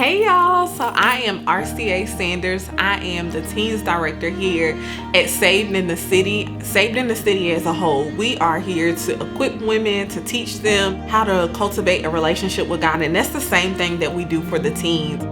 Hey y'all, so I am RCA Sanders. I am the Teens Director here at Saved in the City. Saved in the City as a whole, we are here to equip women, to teach them how to cultivate a relationship with God, and that's the same thing that we do for the teens.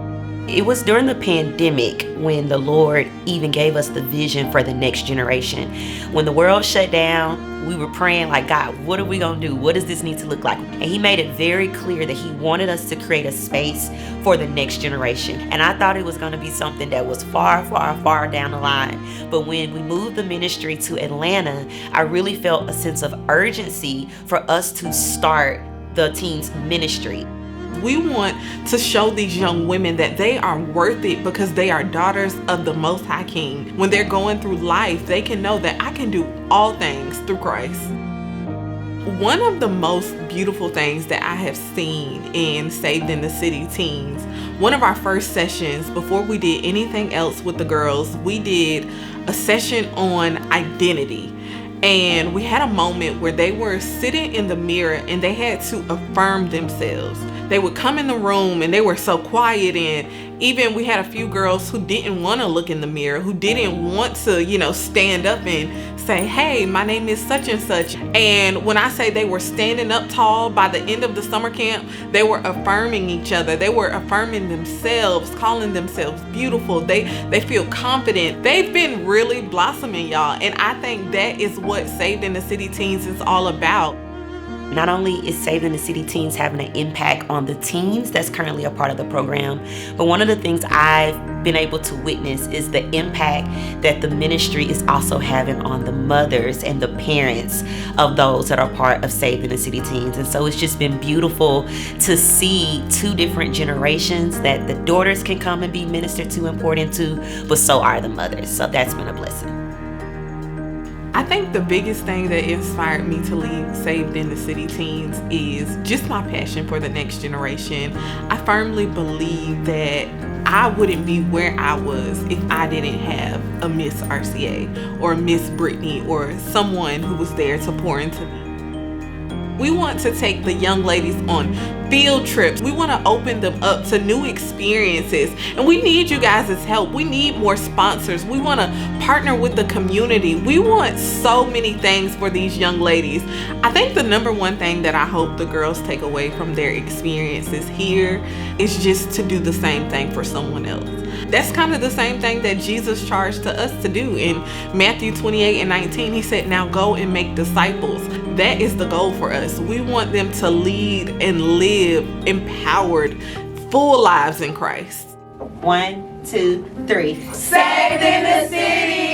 It was during the pandemic when the Lord even gave us the vision for the next generation. When the world shut down, we were praying like, God, what are we gonna do? What does this need to look like? And He made it very clear that He wanted us to create a space for the next generation. And I thought it was gonna be something that was far, far, far down the line. But when we moved the ministry to Atlanta, I really felt a sense of urgency for us to start the teens ministry. We want to show these young women that they are worth it because they are daughters of the Most High King. When they're going through life, they can know that I can do all things through Christ. One of the most beautiful things that I have seen in Saved in the City teens, one of our first sessions, before we did anything else with the girls, we did a session on identity. And we had a moment where they were sitting in the mirror and they had to affirm themselves. They would come in the room and they were so quiet, and even we had a few girls who didn't want to look in the mirror, who didn't want to, stand up and say, hey, my name is such and such. And when I say they were standing up tall, by the end of the summer camp, they were affirming each other. They were affirming themselves, calling themselves beautiful. They feel confident. They've been really blossoming, y'all. And I think that is what Saved in the City Teens is all about. Not only is Saved in the City Teens having an impact on the teens that's currently a part of the program, but one of the things I've been able to witness is the impact that the ministry is also having on the mothers and the parents of those that are part of Saved in the City Teens. And so it's just been beautiful to see two different generations that the daughters can come and be ministered to and poured into, but so are the mothers. So that's been a blessing. I think the biggest thing that inspired me to lead Saved in the City Teens is just my passion for the next generation. I firmly believe that I wouldn't be where I was if I didn't have a Miss RCA or Miss Brittany or someone who was there to pour into me. We want to take the young ladies on field trips. We want to open them up to new experiences. And we need you guys' help. We need more sponsors. We want to partner with the community. We want so many things for these young ladies. I think the number one thing that I hope the girls take away from their experiences here is just to do the same thing for someone else. That's kind of the same thing that Jesus charged to us to do. In Matthew 28:19, He said, now go and make disciples. That is the goal for us. We want them to lead and live empowered, full lives in Christ. 1, 2, 3. Saved in the City.